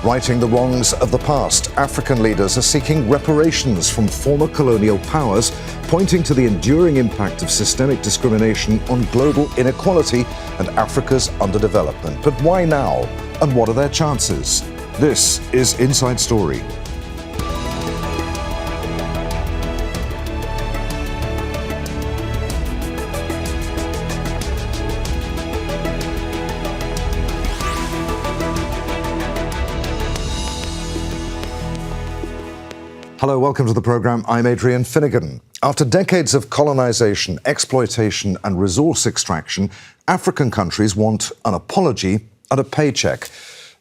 Righting the wrongs of the past, African leaders are seeking reparations from former colonial powers, pointing to the enduring impact of systemic discrimination on global inequality and Africa's underdevelopment. But why now? And what are their chances? This is Inside Story. Hello, welcome to the programme. I'm Adrian Finighan. After decades of colonisation, exploitation and resource extraction, African countries want an apology and a paycheck.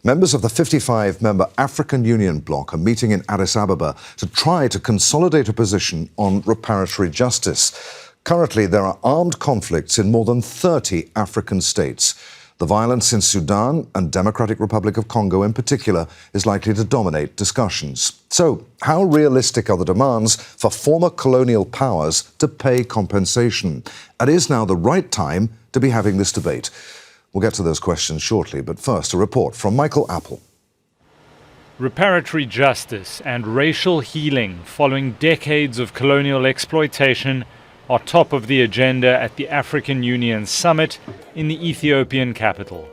Members of the 55-member African Union bloc are meeting in Addis Ababa to try to consolidate a position on reparatory justice. Currently, there are armed conflicts in more than 30 African states. The violence in Sudan and Democratic Republic of Congo in particular is likely to dominate discussions. So, how realistic are the demands for former colonial powers to pay compensation? And is now the right time to be having this debate? We'll get to those questions shortly, but first, a report from Michael Apple. Reparatory justice and racial healing following decades of colonial exploitation are top of the agenda at the African Union Summit in the Ethiopian capital.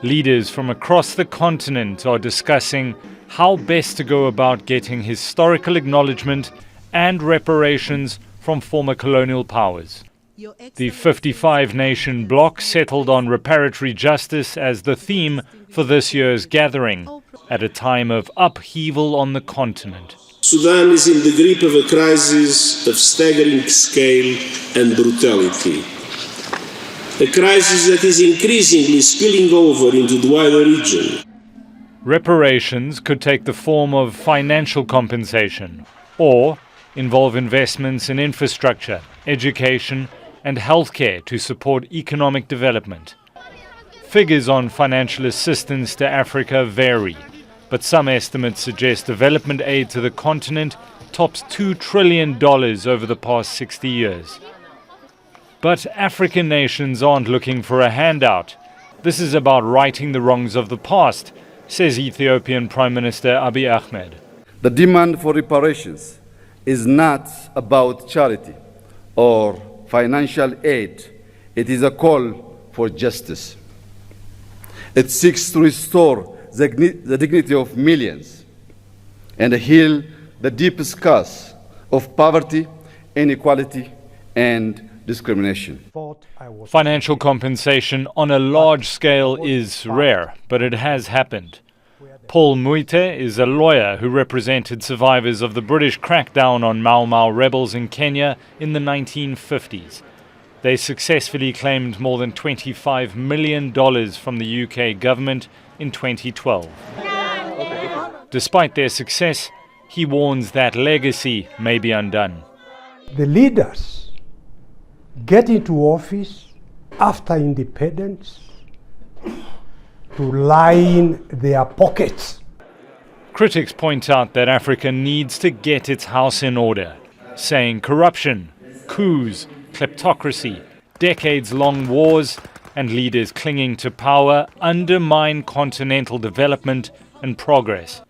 Leaders from across the continent are discussing how best to go about getting historical acknowledgement and reparations from former colonial powers. The 55-nation bloc settled on reparatory justice as the theme for this year's gathering, at a time of upheaval on the continent. Sudan is in the grip of a crisis of staggering scale and brutality. A crisis that is increasingly spilling over into the wider region. Reparations could take the form of financial compensation or involve investments in infrastructure, education and healthcare to support economic development. Figures on financial assistance to Africa vary, but some estimates suggest development aid to the continent tops $2 trillion over the past 60 years. But African nations aren't looking for a handout. This is about righting the wrongs of the past, says Ethiopian Prime Minister Abiy Ahmed. The demand for reparations is not about charity or financial aid. It is a call for justice. It seeks to restore the dignity of millions and heal the deep scars of poverty, inequality, and discrimination. Financial compensation on a large scale is rare, but it has happened. Paul Muite is a lawyer who represented survivors of the British crackdown on Mau Mau rebels in Kenya in the 1950s. They successfully claimed more than $25 million from the UK government in 2012. Despite their success, he warns that legacy may be undone. The leaders get into office after independence to line their pockets. Critics point out that Africa needs to get its house in order, saying corruption, coups, kleptocracy, decades-long wars, and leaders clinging to power undermine continental development and progress.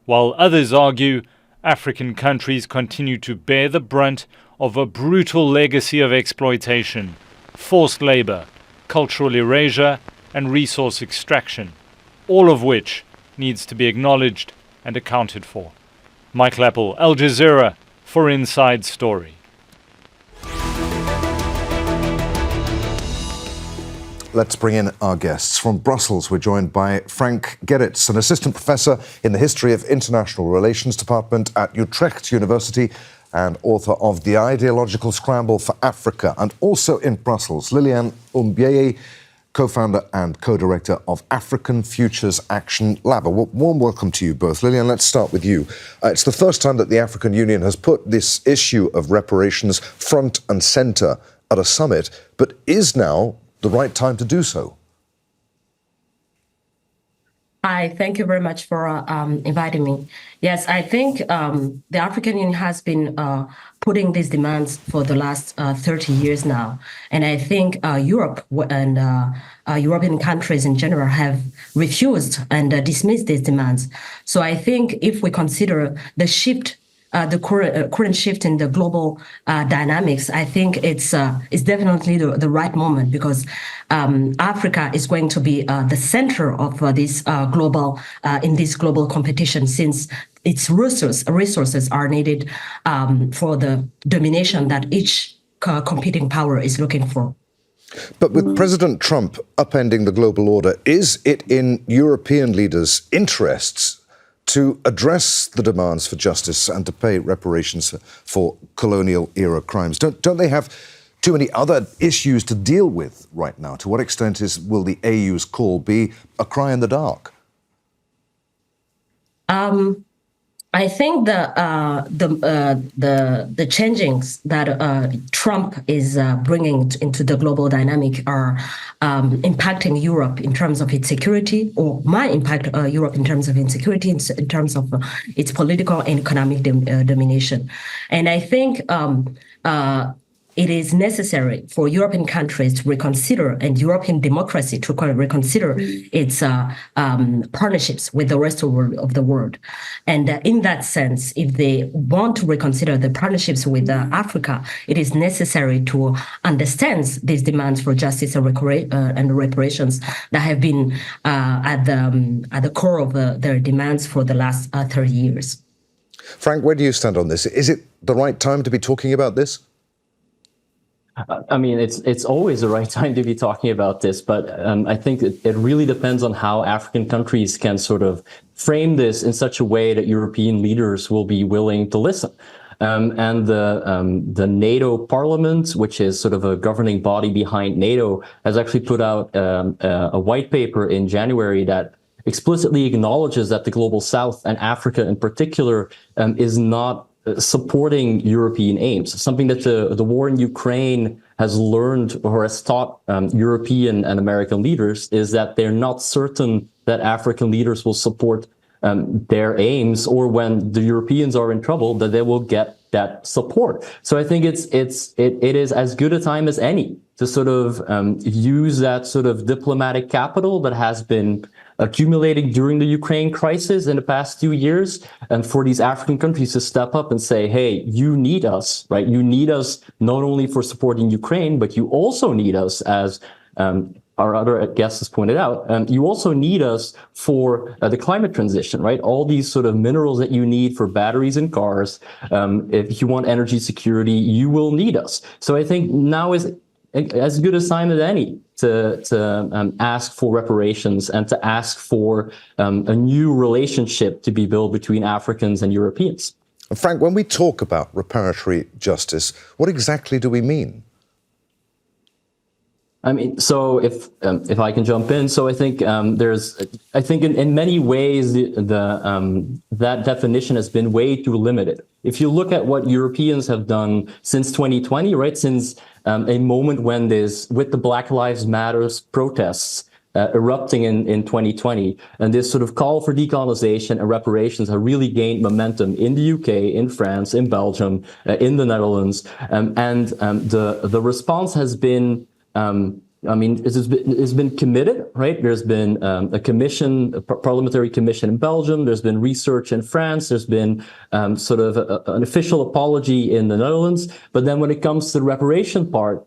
While others argue African countries continue to bear the brunt of a brutal legacy of exploitation, forced labor, cultural erasure, and resource extraction, all of which needs to be acknowledged and accounted for. Michael Apple, Al Jazeera, for Inside Story. Let's bring in our guests. From Brussels, we're joined by Frank Gerits, an assistant professor in the History of International Relations Department at Utrecht University and author of The Ideological Scramble for Africa. And also in Brussels, Liliane Umubyeyi, co-founder and co-director of African Furures Action Lab. A warm welcome to you both. Liliane, let's start with you. It's the first time that the African Union has put this issue of reparations front and centre at a summit, but is now the right time to do so? I Hi, thank you very much for inviting me. Yes, I think the African Union has been putting these demands for the last 30 years now. And I think Europe and European countries in general have refused and dismissed these demands. So I think if we consider the shift, the current shift in the global dynamics, I think it's definitely the right moment, because Africa is going to be the center of this in this global competition, since its resources are needed for the domination that each competing power is looking for. But with President Trump upending the global order, is it in European leaders' interests to address the demands for justice and to pay reparations for colonial era crimes? Don't they have too many other issues to deal with right now? To what extent will the AU's call be a cry in the dark? I think the changings that Trump is bringing into the global dynamic are impacting Europe in terms of its security, or might impact Europe in terms of insecurity, in terms of its political and economic domination. And I think it is necessary for European countries to reconsider, and European democracy to reconsider its partnerships with the rest of the world. And in that sense, if they want to reconsider the partnerships with Africa, it is necessary to understand these demands for justice and reparations that have been at the core of their demands for the last 30 years. Frank, where do you stand on this? Is it the right time to be talking about this? I mean, it's always the right time to be talking about this, but I think it really depends on how African countries can sort of frame this in such a way that European leaders will be willing to listen. And the NATO Parliament, which is sort of a governing body behind NATO, has actually put out a white paper in January that explicitly acknowledges that the Global South, and Africa in particular, is not supporting European aims. Something that the war in Ukraine has learned, or has taught European and American leaders, is that they're not certain that African leaders will support their aims, or when the Europeans are in trouble, that they will get that support. So I think it is as good a time as any to sort of use that sort of diplomatic capital that has been accumulating during the Ukraine crisis in the past 2 years, and for these African countries to step up and say, hey, you need us, right? You need us not only for supporting Ukraine, but you also need us, as our other guest has pointed out, you also need us for the climate transition, right? All these sort of minerals that you need for batteries in cars. If you want energy security, you will need us. So I think now is as good a time as any to ask for reparations and to ask for a new relationship to be built between Africans and Europeans. Frank, when we talk about reparatory justice, what exactly do we mean? I mean, so if I can jump in, so I think in many ways that definition has been way too limited. If you look at what Europeans have done since 2020, right, since a moment when with the Black Lives Matters protests erupting in 2020, and this sort of call for decolonization and reparations have really gained momentum in the UK, in France, in Belgium, in the Netherlands, and the response has been. I mean, it's been committed, right? There's been a parliamentary commission in Belgium. There's been research in France. There's been sort of an official apology in the Netherlands. But then when it comes to the reparation part,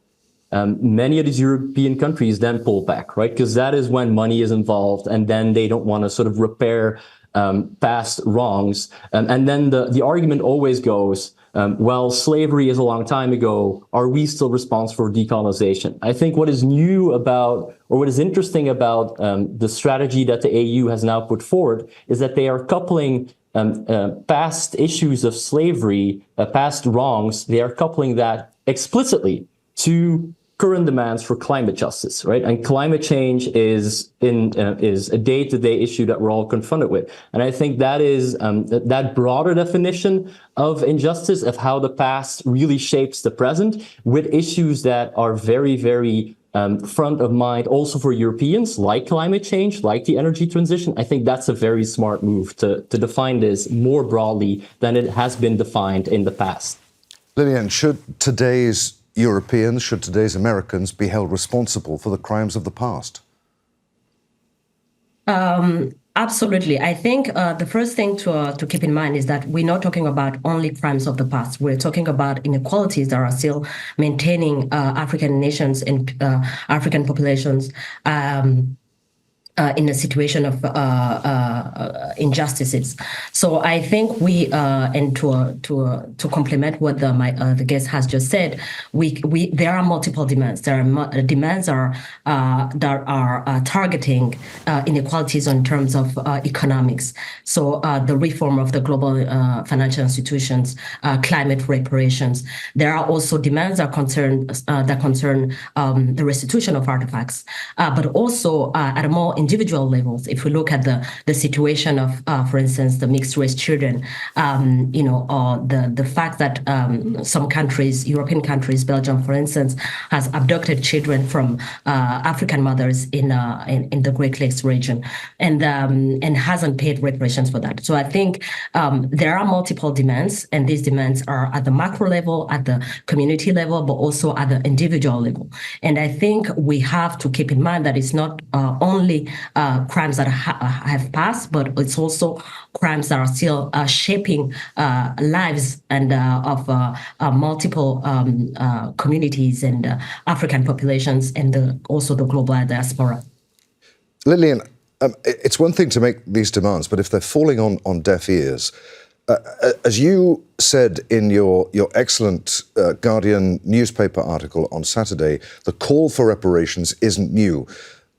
many of these European countries then pull back, right? Because that is when money is involved, and then they don't want to sort of repair past wrongs. And then the argument always goes, well, slavery is a long time ago. Are we still responsible for decolonization? I think what is new about, or what is interesting about the strategy that the AU has now put forward, is that they are coupling past issues of slavery, past wrongs, they are coupling that explicitly to current demands for climate justice, right? And climate change is a day-to-day issue that we're all confronted with. And I think that is that broader definition of injustice, of how the past really shapes the present, with issues that are very, very front of mind also for Europeans, like climate change, like the energy transition. I think that's a very smart move to define this more broadly than it has been defined in the past. Liliane, should today's Europeans, should today's Americans be held responsible for the crimes of the past? Absolutely. I think the first thing to keep in mind is that we're not talking about only crimes of the past. We're talking about inequalities that are still maintaining African nations and African populations in a situation of injustices. So I think we and to complement what the guest has just said, there are multiple demands. There are demands that are targeting inequalities in terms of economics. So the reform of the global financial institutions, climate reparations. There are also demands that concern the restitution of artifacts, but also at a more individual levels. If we look at the situation of, for instance, the mixed race children, the fact that some countries, European countries, Belgium, for instance, has abducted children from African mothers in the Great Lakes region, and hasn't paid reparations for that. So I think there are multiple demands, and these demands are at the macro level, at the community level, but also at the individual level. And I think we have to keep in mind that it's not only crimes that have passed, but it's also crimes that are still shaping lives and of multiple communities and African populations, and also the global diaspora. Liliane, it's one thing to make these demands, but if they're falling on deaf ears, as you said in your excellent Guardian newspaper article on Saturday, the call for reparations isn't new.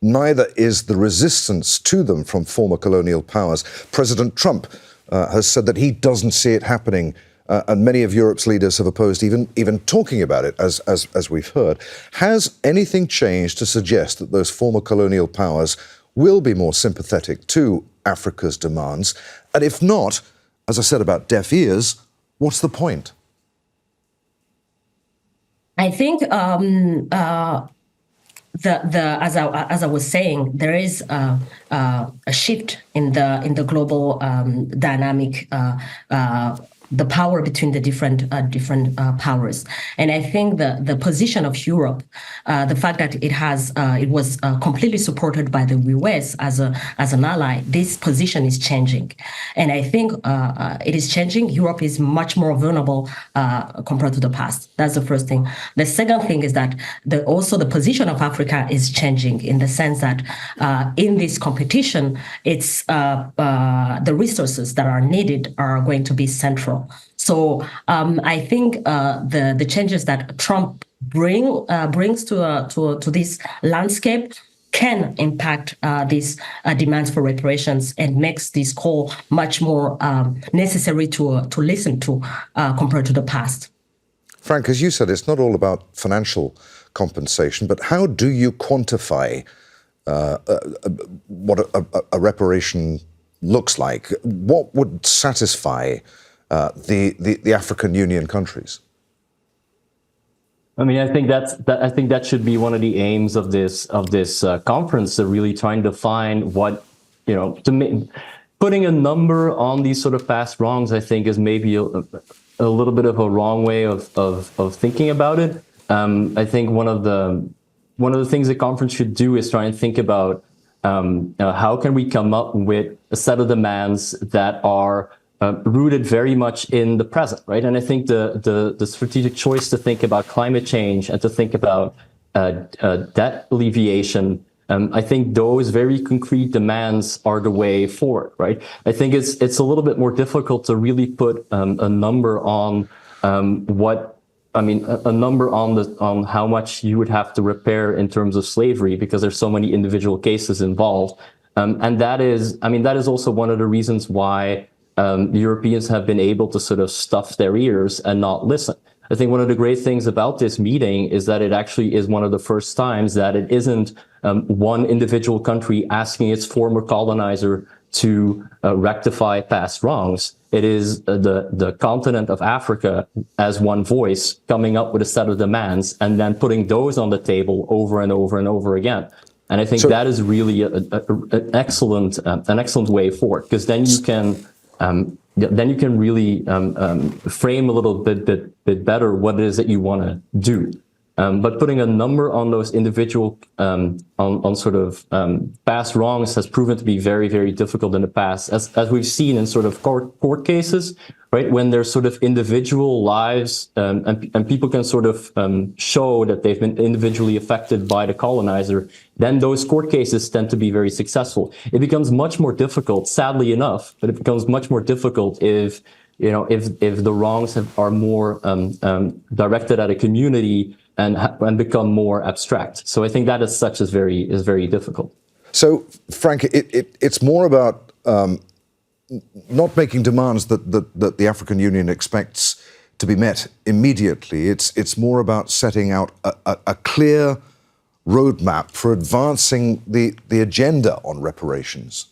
Neither is the resistance to them from former colonial powers. President Trump has said that he doesn't see it happening, and many of Europe's leaders have opposed even talking about it, as we've heard. Has anything changed to suggest that those former colonial powers will be more sympathetic to Africa's demands? And if not, as I said about deaf ears, what's the point? I think as I was saying, there is a shift in the global dynamic, the power between the different powers, and I think the position of Europe, the fact that it was completely supported by the US as an ally, this position is changing, and I think it is changing. Europe is much more vulnerable compared to the past. That's the first thing. The second thing is that also the position of Africa is changing in the sense that in this competition, it's the resources that are needed are going to be central. So I think the changes that Trump brings to this landscape can impact these demands for reparations, and makes this call much more necessary to listen to compared to the past. Frank, as you said, it's not all about financial compensation, but how do you quantify what a reparation looks like? What would satisfy the African Union countries? I mean, I think that should be one of the aims of this conference, to really trying to find what, putting a number on these sort of past wrongs, I think, is maybe a little bit of a wrong way of thinking about it. I think one of the things the conference should do is try and think about how can we come up with a set of demands that are rooted very much in the present, right? And I think the strategic choice to think about climate change and to think about debt alleviation, I think those very concrete demands are the way forward, right? I think it's a little bit more difficult to really put a number on a number on how much you would have to repair in terms of slavery, because there's so many individual cases involved, and that is also one of the reasons why the Europeans have been able to sort of stuff their ears and not listen. I think one of the great things about this meeting is that it actually is one of the first times that it isn't one individual country asking its former colonizer to rectify past wrongs. It is the continent of Africa as one voice coming up with a set of demands and then putting those on the table over and over and over again. And I think that is really an excellent way forward, because then you can really frame a little bit better what it is that you want to do. But putting a number on those individual, on sort of past wrongs has proven to be very, very difficult in the past, as we've seen in sort of court cases, right? When there's sort of individual lives and people can sort of show that they've been individually affected by the colonizer, then those court cases tend to be very successful. It becomes much more difficult, sadly enough, but it becomes much more difficult if the wrongs are more directed at a community and become more abstract. So I think that as such is very difficult. So, Frank, it's more about not making demands that the African Union expects to be met immediately. It's more about setting out a clear roadmap for advancing the agenda on reparations.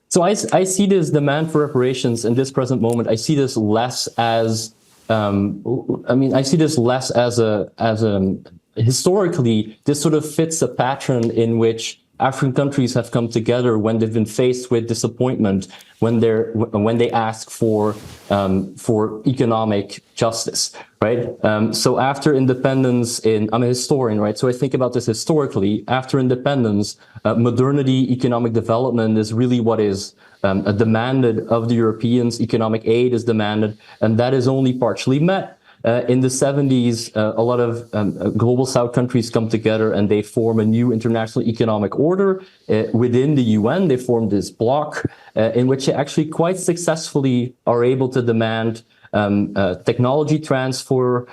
So I see this demand for reparations in this present moment. I see this less as I see this less as a historically, this sort of fits a pattern in which African countries have come together when they've been faced with disappointment, when they ask for economic justice, right? So after independence, I'm a historian, right? So I think about this historically. After independence, modernity, economic development is really what is demanded of the Europeans. Economic aid is demanded, and that is only partially met. In the 70s, a lot of global South countries come together and they form a new international economic order. Within the UN, they form this bloc in which they actually quite successfully are able to demand technology transfer,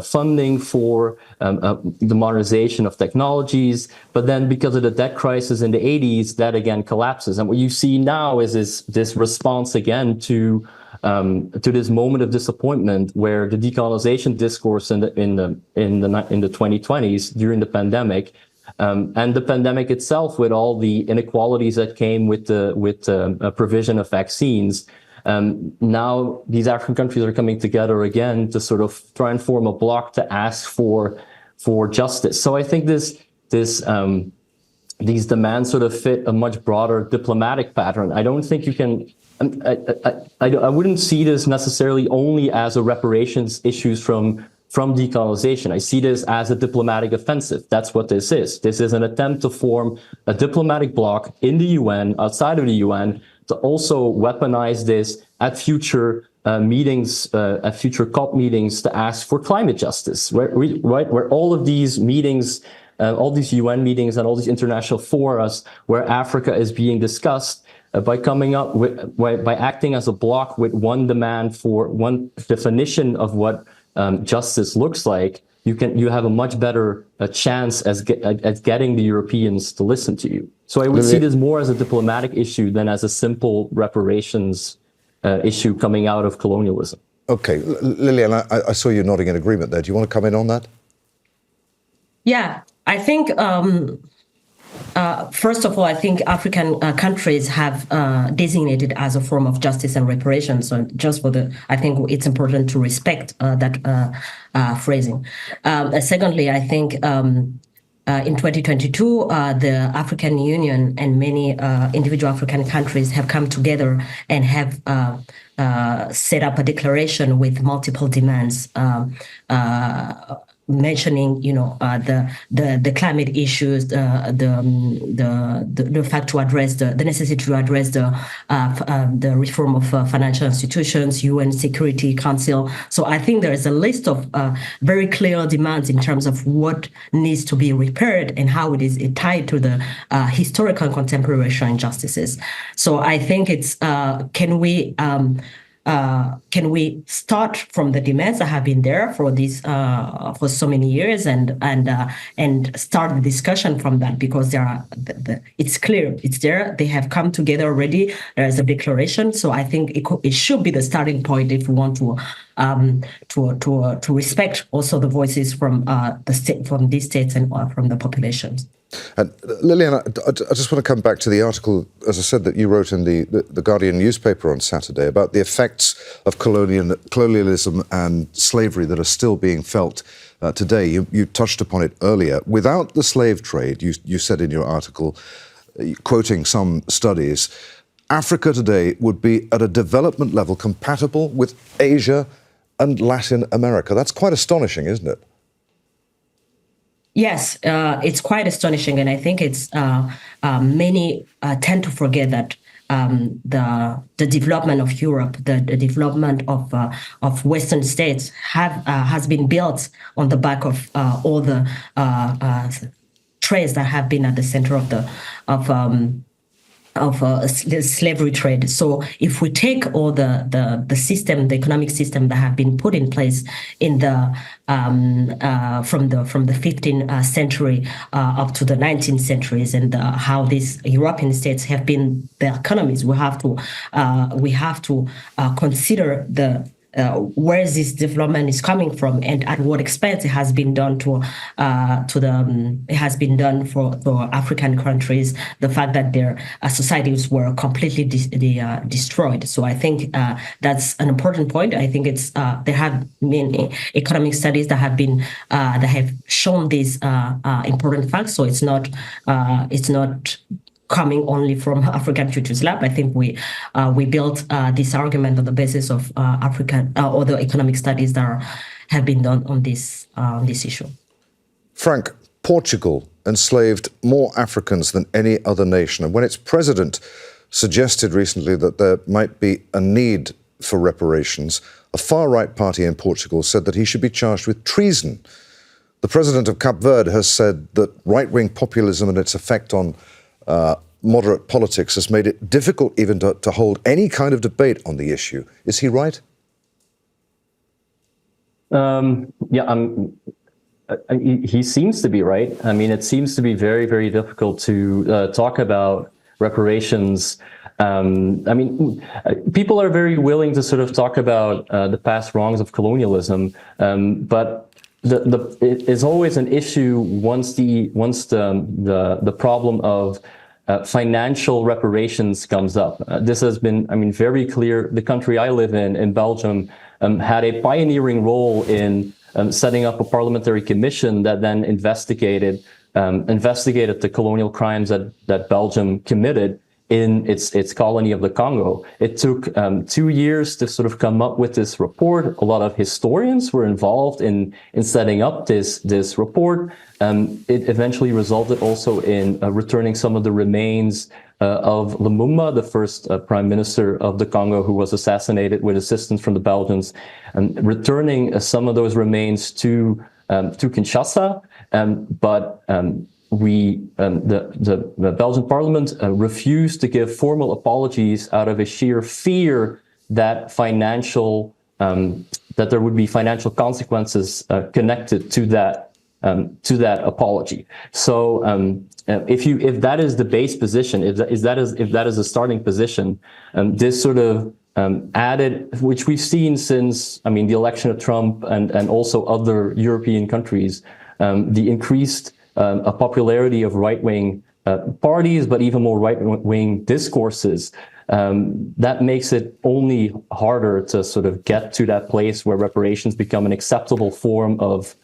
funding for the modernization of technologies. But then because of the debt crisis in the 80s, that again collapses. And what you see now is this response again to this moment of disappointment where the decolonization discourse in the 2020s during the pandemic, and the pandemic itself with all the inequalities that came with the provision of vaccines. Now these African countries are coming together again to sort of try and form a bloc to ask for justice. So I think these demands sort of fit a much broader diplomatic pattern. I don't think you can. I wouldn't see this necessarily only as a reparations issues from decolonization. I see this as a diplomatic offensive. That's what this is. This is an attempt to form a diplomatic bloc in the UN, outside of the UN, to also weaponize this at future meetings, at future COP meetings, to ask for climate justice, where all of these meetings, all these UN meetings and all these international forums where Africa is being discussed, by coming up with, by acting as a bloc with one demand for one definition of what justice looks like, you have a much better chance at getting the Europeans to listen to you. So I would see this more as a diplomatic issue than as a simple reparations issue coming out of colonialism. Okay, Liliane, I saw you nodding in agreement there. Do you want to come in on that? Yeah, I think. First of all, I think African countries have designated as a form of justice and reparations. So just I think it's important to respect that phrasing. Secondly, I think in 2022, the African Union and many individual African countries have come together and have set up a declaration with multiple demands. Mentioning, the climate issues, the fact to address the necessity to address the reform of financial institutions, UN Security Council. So I think there is a list of very clear demands in terms of what needs to be repaired and how it is tied to the historical and contemporary racial injustices. So I think it's can we start from the demands that have been there for for so many years and start the discussion from that, because it's clear, it's there. They have come together already. There is a declaration, so I think it should be the starting point if we want to respect also the voices from the state, from these states, and from the populations. And Liliane, I just want to come back to the article, as I said, that you wrote in the Guardian newspaper on Saturday about the effects of colonialism and slavery that are still being felt today. You touched upon it earlier. Without the slave trade, you said in your article, quoting some studies, Africa today would be at a development level compatible with Asia and Latin America. That's quite astonishing, isn't it? Yes, it's quite astonishing, and I think it's many tend to forget that the development of Europe, the development of Western states has been built on the back of all the trades that have been at the center of the slavery trade. So if we take all the system, the economic system that have been put in place in the from the 15th century up to the 19th centuries, and how these European states have been their economies, we have to consider where this development is coming from, and at what expense it has been done it has been done for African countries. The fact that their societies were completely destroyed. So I think that's an important point. I think it's there have been economic studies that have been that have shown these important facts. So it's not coming only from African Futures Lab. I think we built this argument on the basis of African or the economic studies that have been done on this issue. Frank, Portugal enslaved more Africans than any other nation, and when its president suggested recently that there might be a need for reparations, a far-right party in Portugal said that he should be charged with treason. The president of Cape Verde has said that right-wing populism and its effect on moderate politics has made it difficult even to hold any kind of debate on the issue. Is he right? He seems to be right. I mean, it seems to be very, very difficult to talk about reparations. I mean, people are very willing to sort of talk about the past wrongs of colonialism, but it is always an issue once the problem of financial reparations comes up. This has been, I mean, very clear. The country I live in Belgium, had a pioneering role in setting up a parliamentary commission that then investigated the colonial crimes that Belgium committed in its colony of the Congo. It took 2 years to sort of come up with this report. A lot of historians were involved in setting up this report. It eventually resulted also in returning some of the remains of Lumumba, the first prime minister of the Congo, who was assassinated with assistance from the Belgians, and returning some of those remains to Kinshasa. But the Belgian parliament refused to give formal apologies out of a sheer fear that that there would be financial consequences connected to that apology. So if that is the base position, if that is the starting position, this sort of added, which we've seen since, I mean, the election of Trump and also other European countries, the increased a popularity of right-wing parties, but even more right-wing discourses, that makes it only harder to sort of get to that place where reparations become an acceptable form of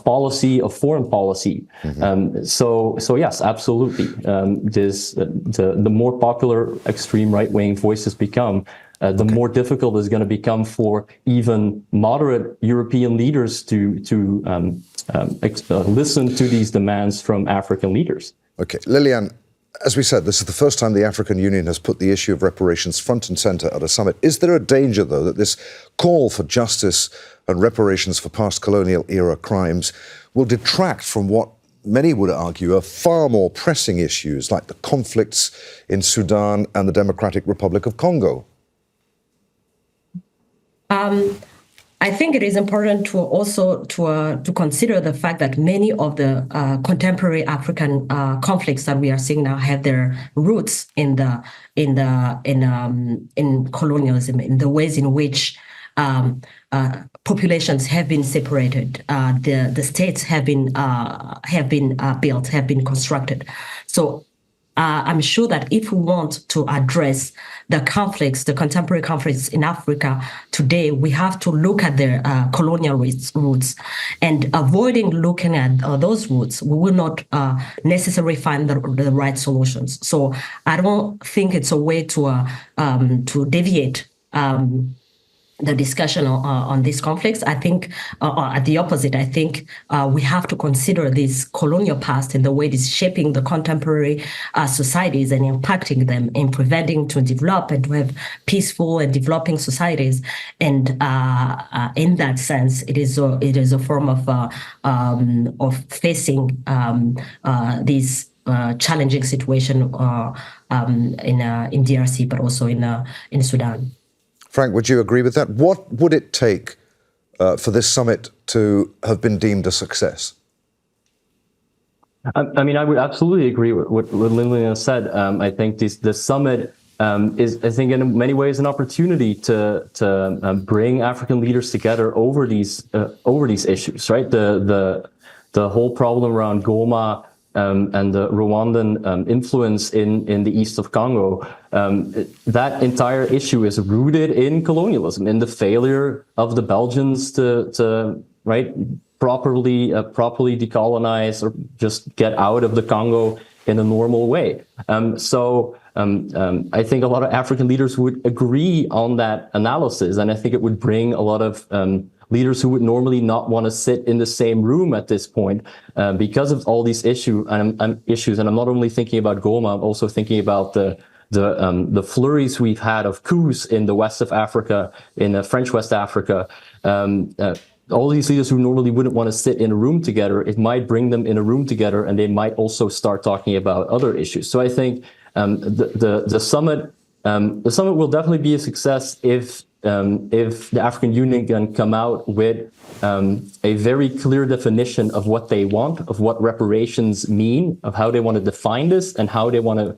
policy, of foreign policy. Mm-hmm. So yes, absolutely. The more popular extreme right-wing voices become, the more difficult it's going to become for even moderate European leaders to listen to these demands from African leaders. Okay, Liliane, as we said, this is the first time the African Union has put the issue of reparations front and center at a summit. Is there a danger, though, that this call for justice and reparations for past colonial era crimes will detract from what many would argue are far more pressing issues, like the conflicts in Sudan and the Democratic Republic of Congo? I think it is important to also to consider the fact that many of the contemporary African conflicts that we are seeing now have their roots in colonialism, in the ways in which populations have been separated. The states have been built, have been constructed. So I'm sure that if we want to address the conflicts, the contemporary conflicts in Africa today, we have to look at their colonial roots. And avoiding looking at those roots, we will not necessarily find the right solutions. So I don't think it's a way to deviate the discussion on these conflicts. I think at the opposite, I think we have to consider this colonial past and the way it is shaping the contemporary societies and impacting them and preventing to develop and to have peaceful and developing societies. And in that sense, it is a form of facing this challenging situation in DRC, but also in Sudan. Frank, would you agree with that? What would it take for this summit to have been deemed a success? I mean, I would absolutely agree with what Liliane said. I think this summit is, I think, in many ways an opportunity to bring African leaders together over these issues, right? The whole problem around Goma and the Rwandan influence in the east of Congo, that entire issue is rooted in colonialism, in the failure of the Belgians to properly decolonize or just get out of the Congo in a normal way. I think a lot of African leaders would agree on that analysis, and I think it would bring a lot of leaders who would normally not want to sit in the same room at this point because of all these issues. And I'm not only thinking about Goma, I'm also thinking about the flurries we've had of coups in the west of Africa, in the French West Africa. All these leaders who normally wouldn't want to sit in a room together, it might bring them in a room together, and they might also start talking about other issues. So I think the summit will definitely be a success if the African Union can come out with a very clear definition of what they want, of what reparations mean, of how they want to define this, and how they want to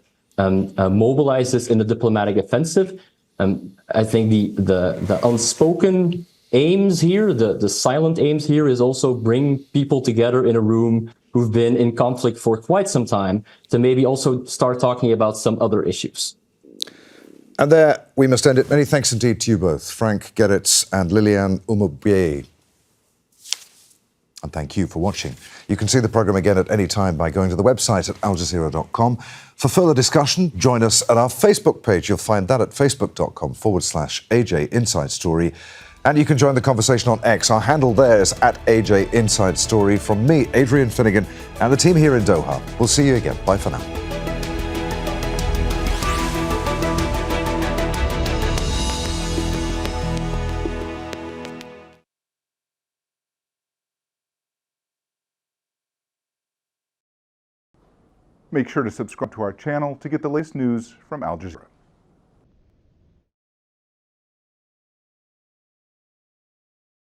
mobilize this in a diplomatic offensive. I think the unspoken aims here, the silent aims here, is also bring people together in a room who've been in conflict for quite some time to maybe also start talking about some other issues. And there we must end it. Many thanks indeed to you both, Frank Gerits and Liliane Umubyeyi. And thank you for watching. You can see the programme again at any time by going to the website at aljazeera.com. For further discussion, join us at our Facebook page. You'll find that at facebook.com/AJ Inside Story. And you can join the conversation on X. Our handle there is at AJ Inside Story. From me, Adrian Finighan, and the team here in Doha. We'll see you again. Bye for now. Make sure to subscribe to our channel to get the latest news from Al Jazeera.